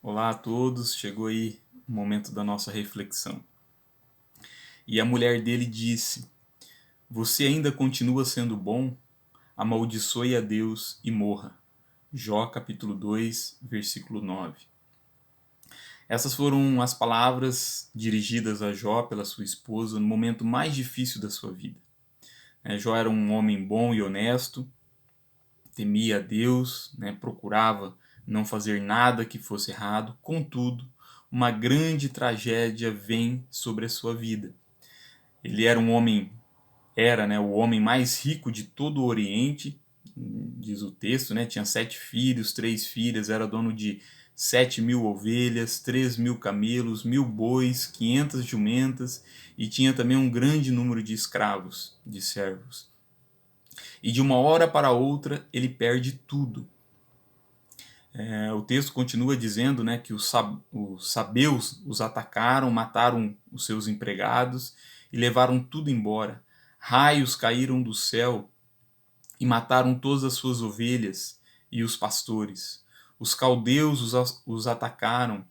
Olá a todos, chegou aí o momento da nossa reflexão. E a mulher dele disse: Você ainda continua sendo bom? Amaldiçoe a Deus e morra. Jó capítulo 2, versículo 9. Essas foram as palavras dirigidas a Jó pela sua esposa no momento mais difícil da sua vida. Jó era um homem bom e honesto, temia a Deus, procurava não fazer nada que fosse errado. Contudo, uma grande tragédia vem sobre a sua vida. Ele era o homem mais rico de todo o Oriente, diz o texto, tinha 7 filhos, 3 filhas, era dono de 7.000 ovelhas, 3.000 camelos, 1.000 bois, 500 jumentas, e tinha também um grande número de escravos, de servos. E de uma hora para outra ele perde tudo. O texto continua dizendo que os sabeus os atacaram, mataram os seus empregados e levaram tudo embora. Raios caíram do céu e mataram todas as suas ovelhas e os pastores. Os caldeus os atacaram,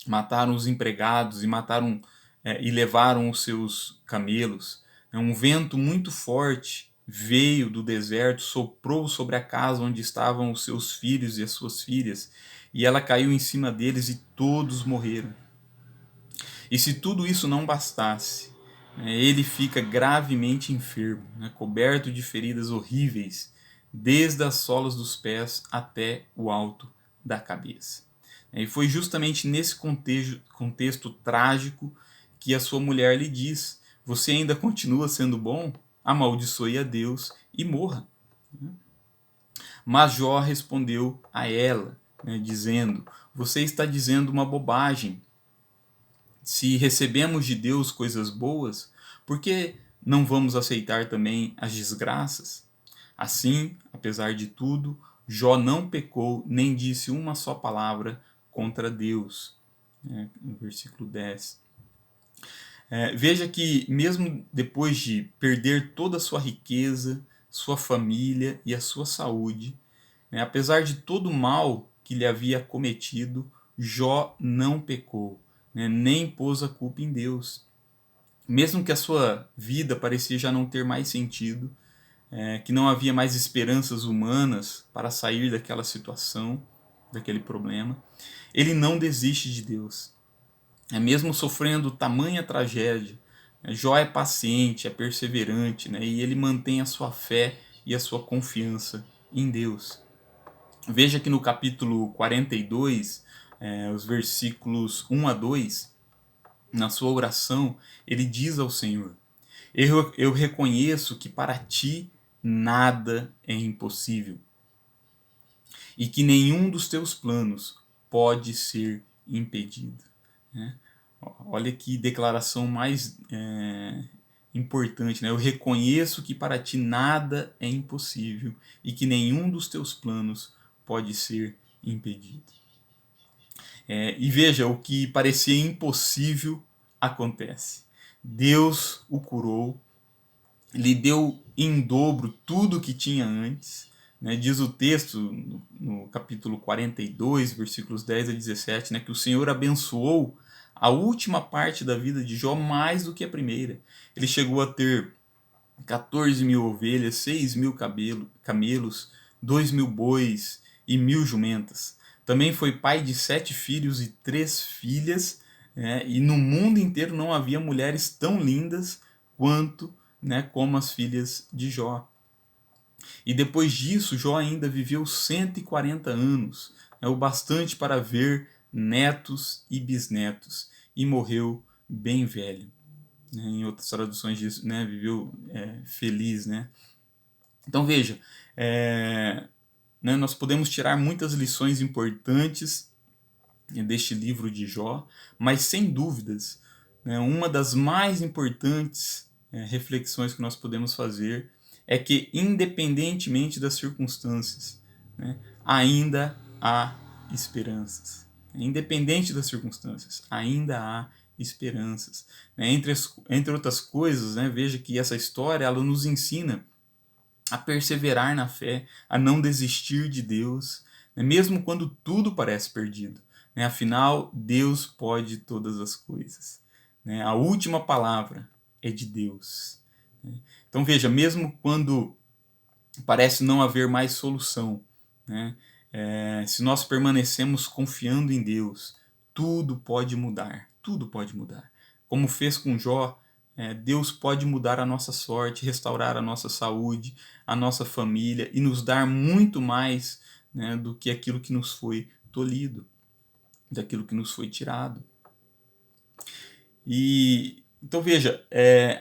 mataram os empregados e levaram os seus camelos. Um vento muito forte veio do deserto, soprou sobre a casa onde estavam os seus filhos e as suas filhas, e ela caiu em cima deles e todos morreram. E se tudo isso não bastasse, ele fica gravemente enfermo, coberto de feridas horríveis, desde as solas dos pés até o alto da cabeça. E foi justamente nesse contexto trágico que a sua mulher lhe diz: Você ainda continua sendo bom? Amaldiçoe a Deus e morra. Mas Jó respondeu a ela, dizendo: Você está dizendo uma bobagem. Se recebemos de Deus coisas boas, por que não vamos aceitar também as desgraças? Assim, apesar de tudo, Jó não pecou nem disse uma só palavra contra Deus. No versículo 10. Veja que, mesmo depois de perder toda a sua riqueza, sua família e a sua saúde, apesar de todo o mal que lhe havia cometido, Jó não pecou, nem pôs a culpa em Deus. Mesmo que a sua vida parecia já não ter mais sentido, que não havia mais esperanças humanas para sair daquela situação, daquele problema, ele não desiste de Deus. Mesmo sofrendo tamanha tragédia, Jó é paciente, é perseverante, e ele mantém a sua fé e a sua confiança em Deus. Veja que no capítulo 42, os versículos 1 a 2, na sua oração, ele diz ao Senhor: eu reconheço que para ti nada é impossível e que nenhum dos teus planos pode ser impedido. Olha que declaração mais importante. Eu reconheço que para ti nada é impossível e que nenhum dos teus planos pode ser impedido. E veja, o que parecia impossível acontece. Deus o curou, lhe deu em dobro tudo o que tinha antes. Diz o texto no capítulo 42, versículos 10 a 17, que o Senhor abençoou a última parte da vida de Jó mais do que a primeira. Ele chegou a ter 14.000 ovelhas, 6.000 camelos, 2.000 bois e 1.000 jumentas. Também foi pai de 7 filhos e 3 filhas, e no mundo inteiro não havia mulheres tão lindas quanto como as filhas de Jó. E depois disso, Jó ainda viveu 140 anos, o bastante para ver netos e bisnetos, e morreu bem velho. Em outras traduções diz, viveu feliz. Então veja, nós podemos tirar muitas lições importantes deste livro de Jó, mas sem dúvidas, uma das mais importantes reflexões que nós podemos fazer é que, independentemente das circunstâncias, ainda há esperanças. Independente das circunstâncias, ainda há esperanças. Entre outras coisas, veja que essa história ela nos ensina a perseverar na fé, a não desistir de Deus, mesmo quando tudo parece perdido. né? Afinal, Deus pode todas as coisas, né? A última palavra é de Deus, né? Então veja, mesmo quando parece não haver mais solução, né? Se nós permanecemos confiando em Deus, tudo pode mudar, tudo pode mudar. Como fez com Jó, Deus pode mudar a nossa sorte, restaurar a nossa saúde, a nossa família e nos dar muito mais, né, do que aquilo que nos foi tolhido, daquilo que nos foi tirado. E então veja,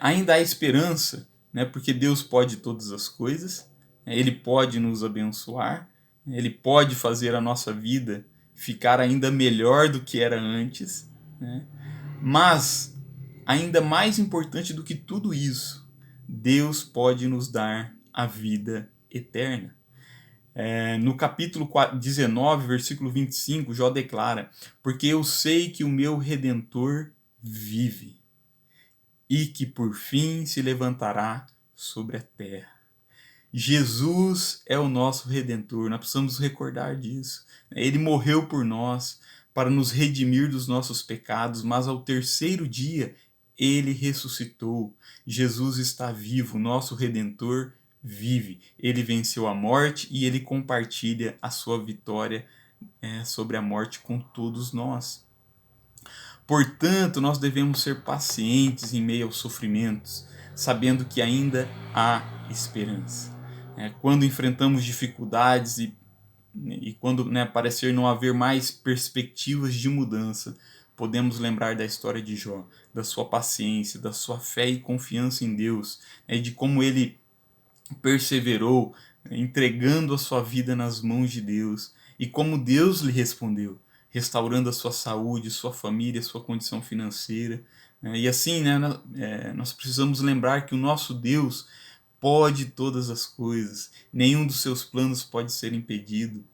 ainda há esperança, né, porque Deus pode todas as coisas, né, Ele pode nos abençoar, né, Ele pode fazer a nossa vida ficar ainda melhor do que era antes, né? Mas ainda mais importante do que tudo isso, Deus pode nos dar a vida eterna. No capítulo 19, versículo 25, Jó declara: Porque eu sei que o meu Redentor vive e que por fim se levantará sobre a terra. Jesus é o nosso Redentor, nós precisamos recordar disso. Ele morreu por nós para nos redimir dos nossos pecados, mas ao terceiro dia ele ressuscitou. Jesus está vivo, nosso Redentor vive. Ele venceu a morte e ele compartilha a sua vitória sobre a morte com todos nós. Portanto, nós devemos ser pacientes em meio aos sofrimentos, sabendo que ainda há esperança. Quando enfrentamos dificuldades e quando, né, parecer não haver mais perspectivas de mudança, podemos lembrar da história de Jó, da sua paciência, da sua fé e confiança em Deus, de como ele perseverou, entregando a sua vida nas mãos de Deus, e como Deus lhe respondeu, restaurando a sua saúde, sua família, sua condição financeira. E assim, né, nós precisamos lembrar que o nosso Deus pode todas as coisas, nenhum dos seus planos pode ser impedido.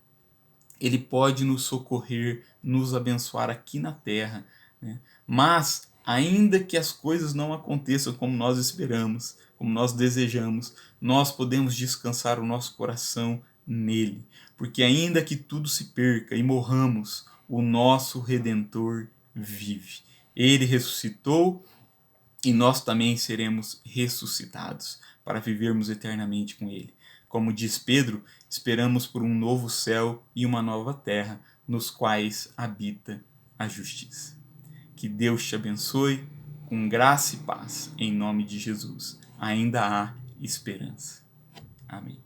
Ele pode nos socorrer, nos abençoar aqui na terra, né? Mas, ainda que as coisas não aconteçam como nós esperamos, como nós desejamos, nós podemos descansar o nosso coração nele. Porque ainda que tudo se perca e morramos, o nosso Redentor vive. Ele ressuscitou e nós também seremos ressuscitados para vivermos eternamente com Ele. Como diz Pedro, esperamos por um novo céu e uma nova terra, nos quais habita a justiça. Que Deus te abençoe com graça e paz, em nome de Jesus. Ainda há esperança. Amém.